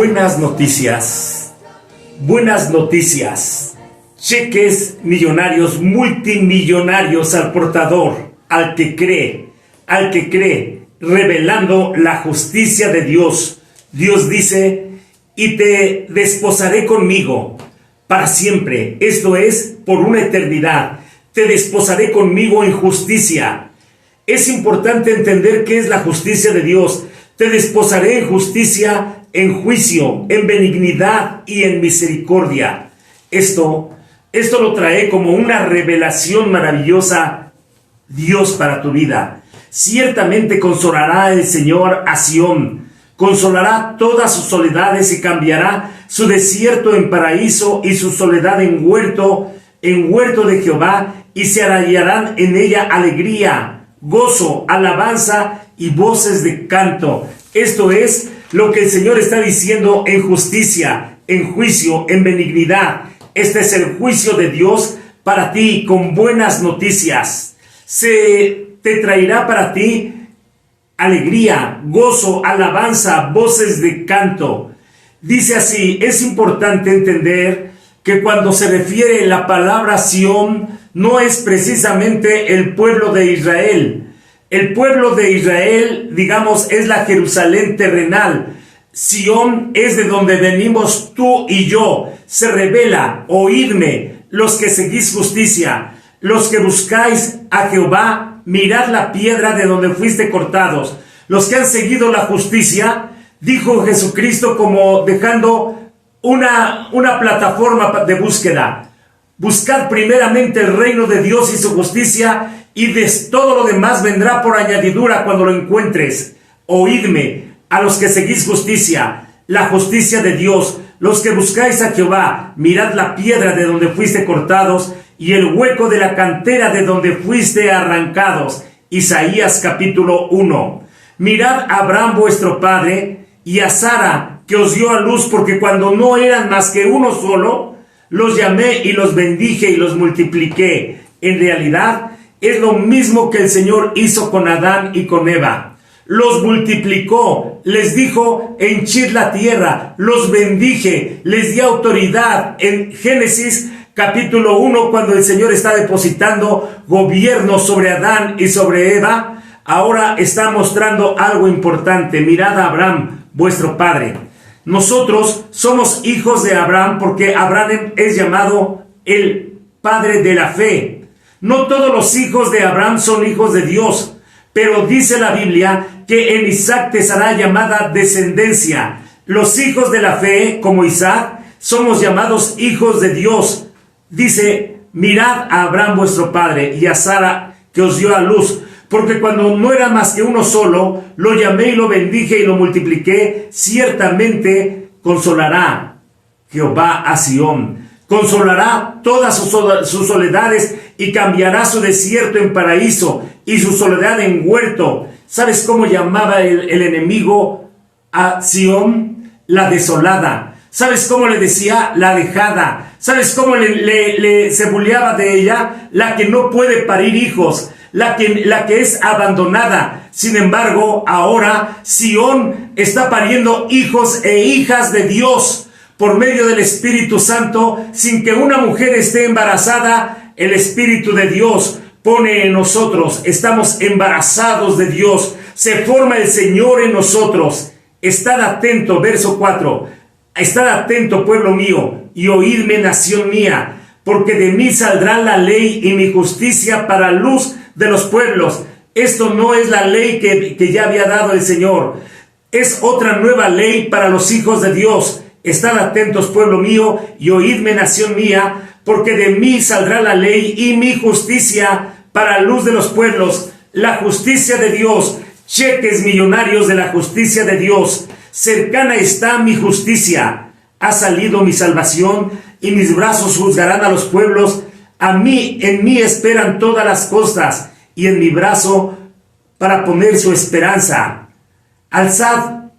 Buenas noticias, buenas noticias. Cheques millonarios, multimillonarios al portador, al que cree, revelando la justicia de Dios. Dios dice, y te desposaré conmigo para siempre, esto es, por una eternidad. Te desposaré conmigo en justicia. Es importante entender qué es la justicia de Dios. Te desposaré en justicia, en juicio, en benignidad y en misericordia. Esto lo trae como una revelación maravillosa Dios para tu vida. Ciertamente consolará el Señor a Sión, consolará todas sus soledades y cambiará su desierto en paraíso y su soledad en huerto de Jehová, y se hallarán en ella alegría, gozo, alabanza y voces de canto. Esto es lo que el Señor está diciendo en justicia, en juicio, en benignidad. Este es el juicio de Dios para ti con buenas noticias. Te traerá para ti alegría, gozo, alabanza, voces de canto. Dice así, es importante entender que cuando se refiere la palabra Sión, no es precisamente el pueblo de Israel. El pueblo de Israel, digamos, es la Jerusalén terrenal. Sión es de donde venimos tú y yo. Se revela, oídme, los que seguís justicia, los que buscáis a Jehová, mirad la piedra de donde fuiste cortados. Los que han seguido la justicia, dijo Jesucristo, como dejando una plataforma de búsqueda. Buscad primeramente el reino de Dios y su justicia, y de todo lo demás vendrá por añadidura cuando lo encuentres. Oídme, a los que seguís justicia, la justicia de Dios, los que buscáis a Jehová, mirad la piedra de donde fuiste cortados, y el hueco de la cantera de donde fuiste arrancados. Isaías capítulo 1. Mirad a Abraham vuestro padre, y a Sara, que os dio a luz, porque cuando no eran más que uno solo, los llamé y los bendije y los multipliqué. En realidad, es lo mismo que el Señor hizo con Adán y con Eva. Los multiplicó, les dijo, henchid la tierra, los bendije, les di autoridad. En Génesis capítulo 1, cuando el Señor está depositando gobierno sobre Adán y sobre Eva, ahora está mostrando algo importante. Mirad a Abraham, vuestro padre. Nosotros somos hijos de Abraham porque Abraham es llamado el padre de la fe. No todos los hijos de Abraham son hijos de Dios, pero dice la Biblia que en Isaac te será llamada descendencia. Los hijos de la fe, como Isaac, somos llamados hijos de Dios. Dice, mirad a Abraham vuestro padre y a Sara que os dio a luz, porque cuando no era más que uno solo, lo llamé y lo bendije y lo multipliqué. Ciertamente consolará Jehová a Sión, consolará todas sus soledades y cambiará su desierto en paraíso y su soledad en huerto. ¿Sabes cómo llamaba el enemigo a Sión? La desolada. ¿Sabes cómo le decía? La dejada. ¿Sabes cómo se burlaba de ella? La que no puede parir hijos, la que es abandonada. Sin embargo, ahora Sión está pariendo hijos e hijas de Dios por medio del Espíritu Santo. Sin que una mujer esté embarazada, el Espíritu de Dios pone en nosotros. Estamos embarazados de Dios. Se forma el Señor en nosotros. Estad atento, verso 4. Estad atento, pueblo mío, y oídme, nación mía, porque de mí saldrá la ley y mi justicia para luz de los pueblos. Esto no es la ley que ya había dado el Señor. Es otra nueva ley para los hijos de Dios. Estad atentos, pueblo mío, y oídme, nación mía, porque de mí saldrá la ley y mi justicia para luz de los pueblos. La justicia de Dios, cheques millonarios de la justicia de Dios. Cercana está mi justicia. Ha salido mi salvación, y mis brazos juzgarán a los pueblos. En mí esperan todas las costas, y en mi brazo para poner su esperanza. Alzad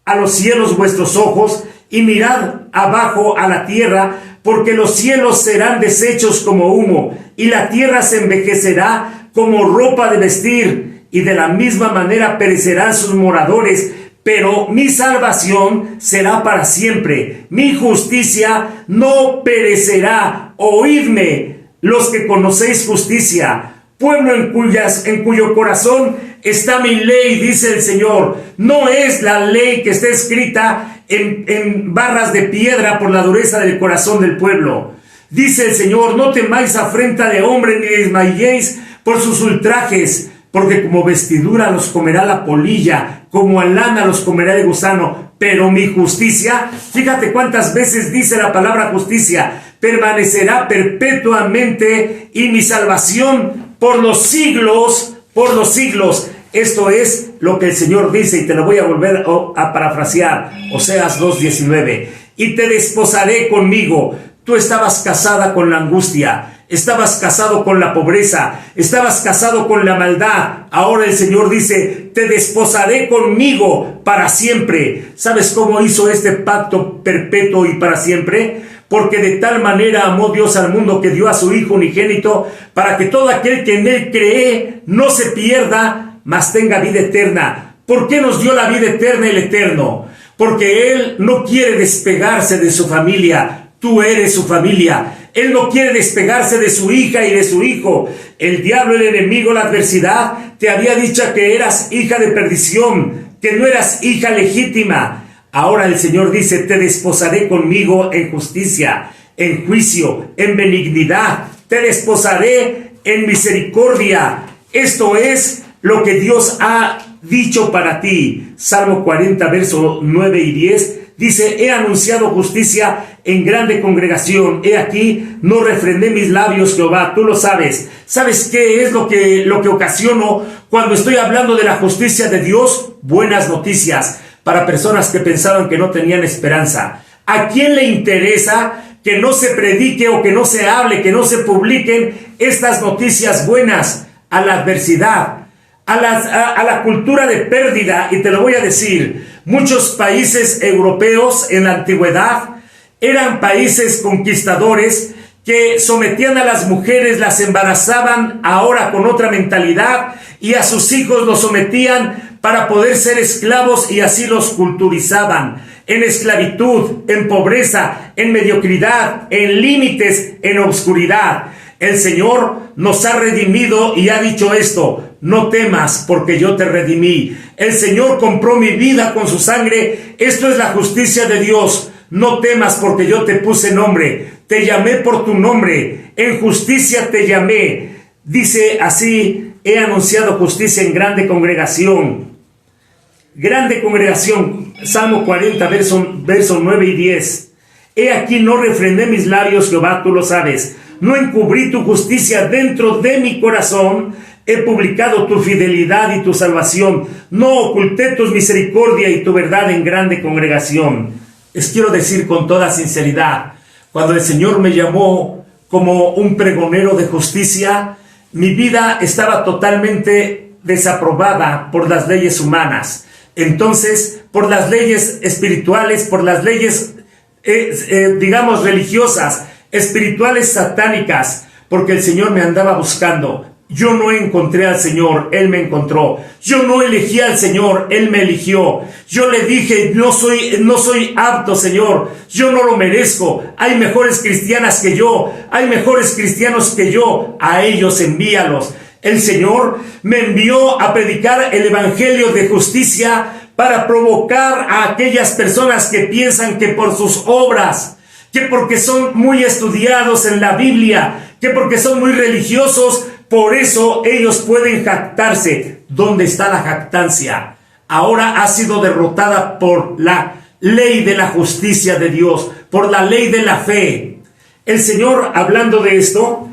a los cielos vuestros ojos, y mirad abajo a la tierra, porque los cielos serán deshechos como humo, y la tierra se envejecerá como ropa de vestir, y de la misma manera perecerán sus moradores, pero mi salvación será para siempre. Mi justicia no perecerá. Oídme, los que conocéis justicia, pueblo en cuyo corazón está mi ley, dice el Señor. No es la ley que está escrita en barras de piedra por la dureza del corazón del pueblo. Dice el Señor: no temáis afrenta de hombre, ni desmayéis por sus ultrajes, porque como vestidura los comerá la polilla, como a lana los comerá el gusano. Pero mi justicia, fíjate cuántas veces dice la palabra justicia, permanecerá perpetuamente, y mi salvación por los siglos, por los siglos. Esto es lo que el Señor dice, y te lo voy a volver a parafrasear. Oseas 2:19. Y te desposaré conmigo. Tú estabas casada con la angustia, estabas casado con la pobreza, estabas casado con la maldad. Ahora el Señor dice: te desposaré conmigo para siempre. ¿Sabes cómo hizo este pacto perpetuo y para siempre? Porque de tal manera amó Dios al mundo que dio a su Hijo unigénito, para que todo aquel que en Él cree no se pierda, mas tenga vida eterna. ¿Por qué nos dio la vida eterna el Eterno? Porque Él no quiere despegarse de su familia. Tú eres su familia. Él no quiere despegarse de su hija y de su hijo. El diablo, el enemigo, la adversidad, te había dicho que eras hija de perdición, que no eras hija legítima. Ahora el Señor dice: te desposaré conmigo en justicia, en juicio, en benignidad. Te desposaré en misericordia. Esto es lo que Dios ha dicho para ti. Salmo 40, versos 9 y 10. Dice: he anunciado justicia en grande congregación. He aquí, no refrené mis labios, Jehová. Tú lo sabes. ¿Sabes qué es lo que ocasiono cuando estoy hablando de la justicia de Dios? Buenas noticias para personas que pensaban que no tenían esperanza. ¿A quién le interesa que no se predique o que no se hable, que no se publiquen estas noticias buenas? A la adversidad, a la cultura de pérdida. Y te lo voy a decir: muchos países europeos en la antigüedad eran países conquistadores que sometían a las mujeres, las embarazaban ahora con otra mentalidad, y a sus hijos los sometían para poder ser esclavos, y así los culturizaban en esclavitud, en pobreza, en mediocridad, en límites, en obscuridad. El Señor nos ha redimido y ha dicho esto: no temas, porque yo te redimí. El Señor compró mi vida con su sangre. Esto es la justicia de Dios. No temas, porque yo te puse nombre. Te llamé por tu nombre. En justicia te llamé. Dice así: he anunciado justicia en grande congregación. Grande congregación. Salmo 40, versos 9 y 10. He aquí, no refrené mis labios, Jehová, tú lo sabes. No encubrí tu justicia dentro de mi corazón. He publicado tu fidelidad y tu salvación. No oculté tu misericordia y tu verdad en grande congregación. Les quiero decir con toda sinceridad: cuando el Señor me llamó como un pregonero de justicia, mi vida estaba totalmente desaprobada por las leyes humanas. Entonces, por las leyes espirituales, por las leyes, digamos, religiosas, espirituales, satánicas, porque el Señor me andaba buscando. Yo no encontré al Señor, Él me encontró. Yo no elegí al Señor, Él me eligió. Yo le dije: no soy apto, Señor, yo no lo merezco. Hay mejores cristianas que yo, hay mejores cristianos que yo. A ellos envíalos. El Señor me envió a predicar el evangelio de justicia para provocar a aquellas personas que piensan que por sus obras, que porque son muy estudiados en la Biblia, que porque son muy religiosos, por eso ellos pueden jactarse. ¿Dónde está la jactancia? Ahora ha sido derrotada por la ley de la justicia de Dios, por la ley de la fe. El Señor, hablando de esto,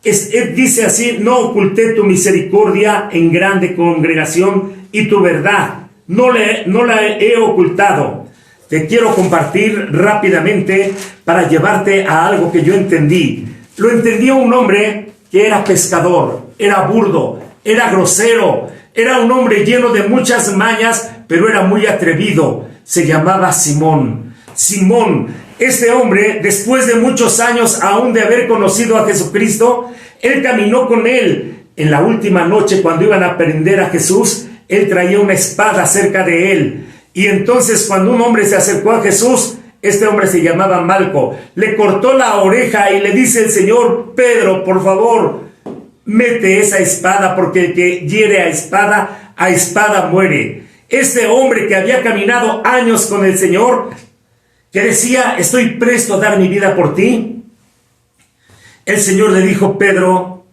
dice así: no oculté tu misericordia en grande congregación, y tu verdad no la he ocultado. Te quiero compartir rápidamente para llevarte a algo que yo entendí. Lo entendió un hombre que era pescador, era burdo, era grosero, era un hombre lleno de muchas mañas, pero era muy atrevido. Se llamaba Simón. Simón, este hombre, después de muchos años aún de haber conocido a Jesucristo, él caminó con él. En la última noche, cuando iban a prender a Jesús, él traía una espada cerca de él. Y entonces cuando un hombre se acercó a Jesús, este hombre se llamaba Malco, le cortó la oreja y le dice el Señor: Pedro, por favor, mete esa espada, porque el que hiere a espada muere. Este hombre que había caminado años con el Señor, que decía: estoy presto a dar mi vida por ti. El Señor le dijo: Pedro,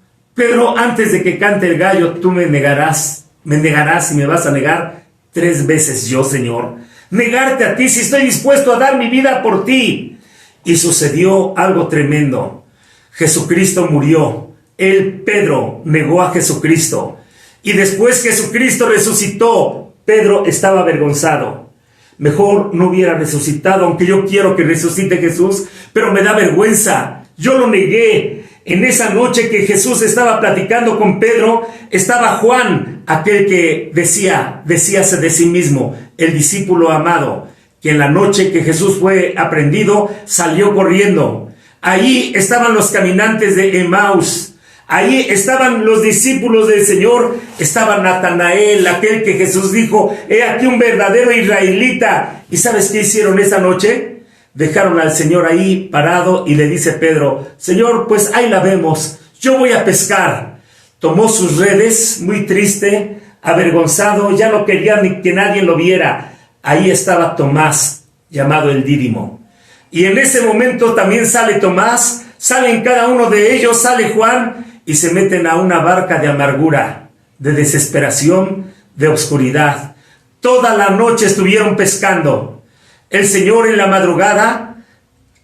antes de que cante el gallo, tú me negarás y me vas a negar 3 veces yo, Señor. Negarte a ti, si estoy dispuesto a dar mi vida por ti. Y sucedió algo tremendo. Jesucristo murió. Pedro, negó a Jesucristo. Y después Jesucristo resucitó. Pedro estaba avergonzado. Mejor no hubiera resucitado, aunque yo quiero que resucite Jesús, pero me da vergüenza. Yo lo negué. En esa noche que Jesús estaba platicando con Pedro, estaba Juan, aquel que decíase de sí mismo, el discípulo amado, que en la noche que Jesús fue aprehendido, salió corriendo. Allí estaban los caminantes de Emaús. Allí estaban los discípulos del Señor. Estaba Natanael, aquel que Jesús dijo: he aquí un verdadero israelita. ¿Y sabes qué hicieron esa noche? Dejaron al Señor ahí parado y le dice Pedro: Señor, pues ahí la vemos, yo voy a pescar. Tomó sus redes, muy triste, avergonzado, ya no quería ni que nadie lo viera. Ahí estaba Tomás, llamado el Dídimo. Y en ese momento también sale Tomás, salen cada uno de ellos, sale Juan, y se meten a una barca de amargura, de desesperación, de oscuridad. Toda la noche estuvieron pescando. El Señor en la madrugada,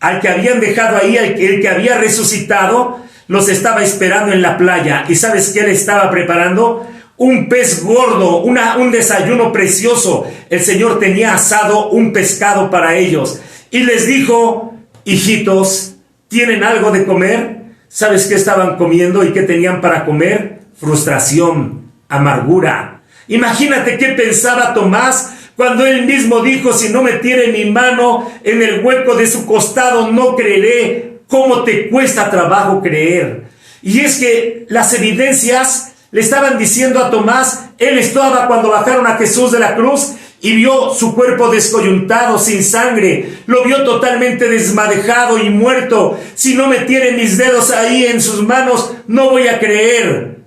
al que habían dejado ahí, el que había resucitado, los estaba esperando en la playa. ¿Y sabes qué le estaba preparando? Un pez gordo, un desayuno precioso. El Señor tenía asado un pescado para ellos. Y les dijo: hijitos, ¿tienen algo de comer? ¿Sabes qué estaban comiendo y qué tenían para comer? Frustración, amargura. Imagínate qué pensaba Tomás cuando él mismo dijo: si no metiere mi mano en el hueco de su costado, no creeré. ¿Cómo te cuesta trabajo creer? Y es que las evidencias le estaban diciendo a Tomás. Él estaba cuando bajaron a Jesús de la cruz y vio su cuerpo descoyuntado, sin sangre. Lo vio totalmente desmadejado y muerto. Si no metiere mis dedos ahí en sus manos, no voy a creer.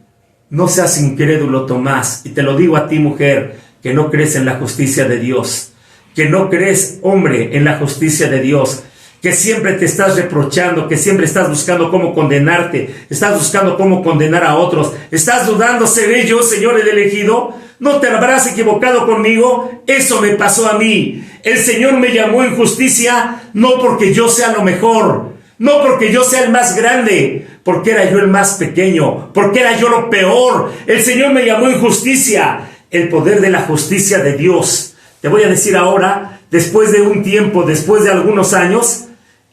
No seas incrédulo, Tomás. Y te lo digo a ti, mujer, que no crees en la justicia de Dios, que no crees, hombre, en la justicia de Dios, que siempre te estás reprochando, que siempre estás buscando cómo condenarte, estás buscando cómo condenar a otros, estás dudando: ¿seré yo, Señor, el elegido? ¿No te habrás equivocado conmigo? Eso me pasó a mí. El Señor me llamó en justicia, no porque yo sea lo mejor, no porque yo sea el más grande, porque era yo el más pequeño, porque era yo lo peor. El Señor me llamó en justicia. El poder de la justicia de Dios. Te voy a decir ahora, después de un tiempo, después de algunos años,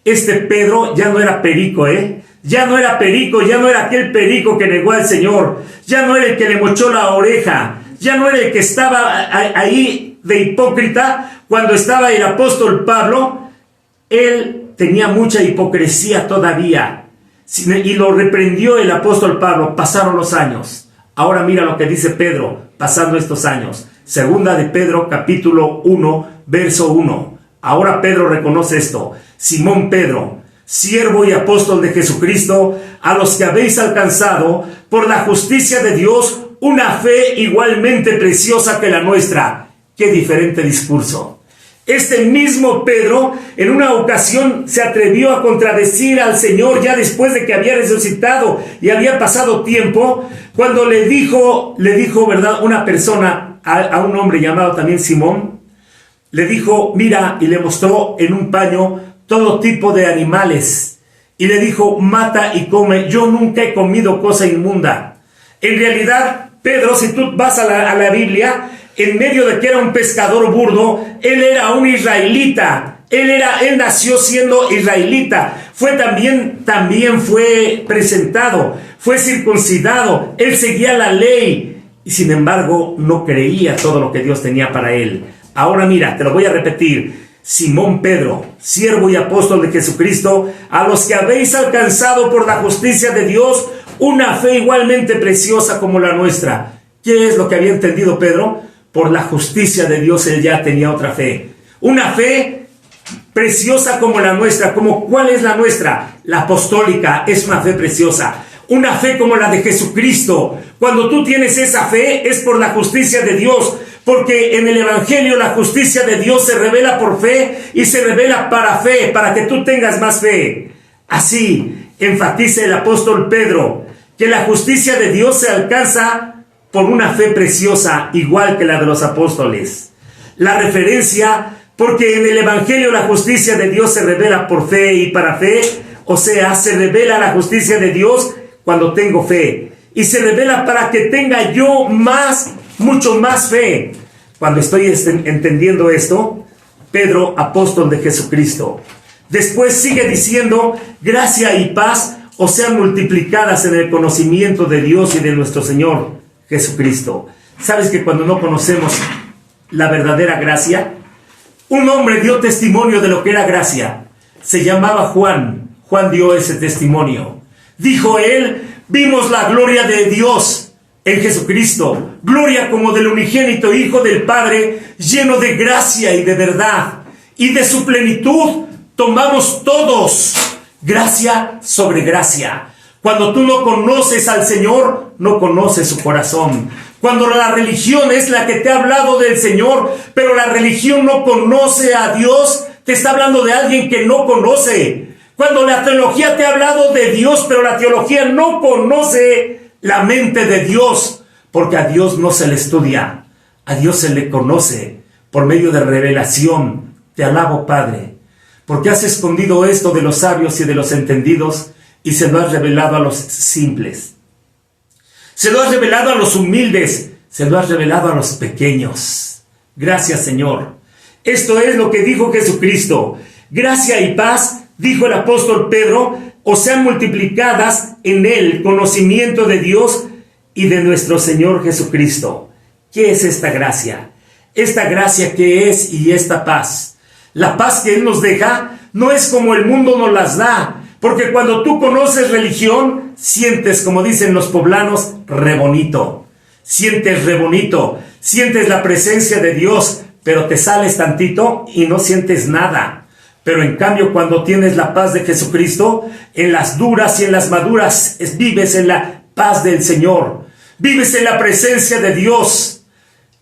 este Pedro ya no era perico, ya no era perico, ya no era aquel perico que negó al Señor, ya no era el que le mochó la oreja, ya no era el que estaba ahí de hipócrita cuando estaba el apóstol Pablo. Él tenía mucha hipocresía todavía y lo reprendió el apóstol Pablo. Pasaron los años. Ahora mira lo que dice Pedro pasando estos años. Segunda de Pedro, capítulo 1, verso 1. Ahora Pedro reconoce esto: Simón Pedro, siervo y apóstol de Jesucristo, a los que habéis alcanzado por la justicia de Dios una fe igualmente preciosa que la nuestra. Qué diferente discurso. Este mismo Pedro en una ocasión se atrevió a contradecir al Señor ya después de que había resucitado y había pasado tiempo, cuando le dijo, ¿verdad?, una persona a un hombre llamado también Simón, le dijo: mira, y le mostró en un paño todo tipo de animales, y le dijo: mata y come, yo nunca he comido cosa inmunda. En realidad, Pedro, si tú vas a la Biblia, en medio de que era un pescador burdo, él era un israelita. Él nació siendo israelita. También fue presentado, fue circuncidado. Él seguía la ley y sin embargo no creía todo lo que Dios tenía para él. Ahora mira, te lo voy a repetir: Simón Pedro, siervo y apóstol de Jesucristo, a los que habéis alcanzado por la justicia de Dios una fe igualmente preciosa como la nuestra. ¿Qué es lo que había entendido Pedro? por la justicia de Dios, él ya tenía otra fe. Una fe preciosa como la nuestra. ¿Cuál es la nuestra? La apostólica es una fe preciosa. Una fe como la de Jesucristo. Cuando tú tienes esa fe es por la justicia de Dios. Porque en el Evangelio la justicia de Dios se revela por fe y se revela para fe, para que tú tengas más fe. Así enfatiza el apóstol Pedro, que la justicia de Dios se alcanza por una fe preciosa, igual que la de los apóstoles. La referencia, porque en el Evangelio la justicia de Dios se revela por fe y para fe, o sea, se revela la justicia de Dios cuando tengo fe, y se revela para que tenga yo mucho más fe. Cuando estoy entendiendo esto, Pedro, apóstol de Jesucristo, después sigue diciendo, gracia y paz os sean multiplicadas en el conocimiento de Dios y de nuestro Señor Jesucristo. ¿Sabes que cuando no conocemos la verdadera gracia? Un hombre dio testimonio de lo que era gracia. Se llamaba Juan. Juan dio ese testimonio. Dijo él, vimos la gloria de Dios en Jesucristo, gloria como del unigénito Hijo del Padre, lleno de gracia y de verdad, y de su plenitud tomamos todos gracia sobre gracia. Cuando tú no conoces al Señor, no conoces su corazón. Cuando la religión es la que te ha hablado del Señor, pero la religión no conoce a Dios, te está hablando de alguien que no conoce. Cuando la teología te ha hablado de Dios, pero la teología no conoce la mente de Dios, porque a Dios no se le estudia, a Dios se le conoce por medio de revelación. Te alabo, Padre, porque has escondido esto de los sabios y de los entendidos y se lo has revelado a los simples. Se lo has revelado a los humildes, se lo has revelado a los pequeños. Gracias, Señor. Esto es lo que dijo Jesucristo. Gracia y paz, dijo el apóstol Pedro, os sean multiplicadas en el conocimiento de Dios y de nuestro Señor Jesucristo. ¿Qué es esta gracia? Esta gracia que es y esta paz. La paz que Él nos deja no es como el mundo nos las da, porque cuando tú conoces religión, sientes, como dicen los poblanos, re bonito. Sientes re bonito, sientes la presencia de Dios, pero te sales tantito y no sientes nada. Pero en cambio, cuando tienes la paz de Jesucristo, en las duras y en las maduras, vives en la paz del Señor. Vives en la presencia de Dios.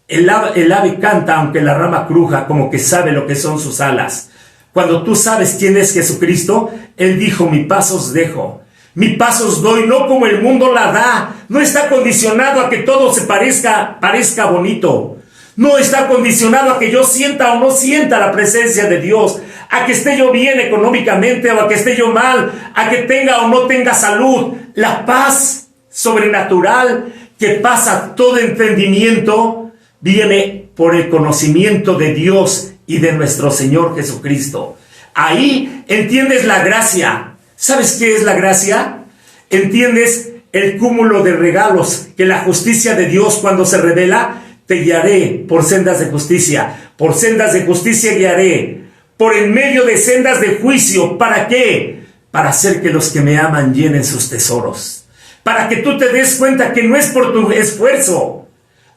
El ave canta aunque la rama cruja, como que sabe lo que son sus alas. Cuando tú sabes quién es Jesucristo, Él dijo, mi paz os dejo, mi paz os doy, no como el mundo la da. No está condicionado a que todo se parezca bonito. No está condicionado a que yo sienta o no sienta la presencia de Dios, a que esté yo bien económicamente o a que esté yo mal, a que tenga o no tenga salud. La paz sobrenatural que pasa todo entendimiento viene por el conocimiento de Dios y de nuestro Señor Jesucristo. Ahí entiendes la gracia. ¿Sabes qué es la gracia? Entiendes el cúmulo de regalos que la justicia de Dios, cuando se revela, te guiaré por sendas de justicia. Por sendas de justicia guiaré. Por en medio de sendas de juicio. ¿Para qué? Para hacer que los que me aman llenen sus tesoros. Para que tú te des cuenta que no es por tu esfuerzo.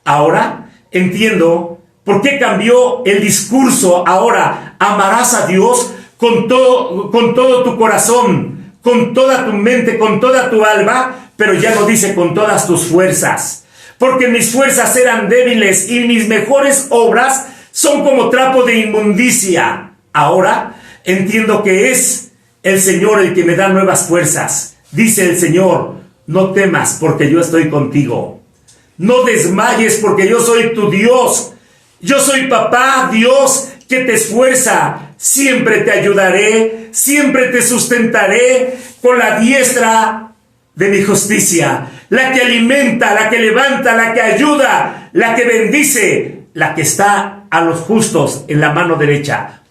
Ahora entiendo por qué cambió el discurso. Ahora amarás a Dios con todo tu corazón, con toda tu mente, con toda tu alma, pero ya no dice con todas tus fuerzas. Porque mis fuerzas eran débiles y mis mejores obras son como trapo de inmundicia. Ahora entiendo que es el Señor el que me da nuevas fuerzas. Dice el Señor, no temas porque yo estoy contigo. No desmayes porque yo soy tu Dios. Yo soy papá, Dios, que te esfuerza. Siempre te ayudaré, siempre te sustentaré con la diestra de mi justicia. La que alimenta, la que levanta, la que ayuda, la que bendice, la que está a los justos en la mano derecha.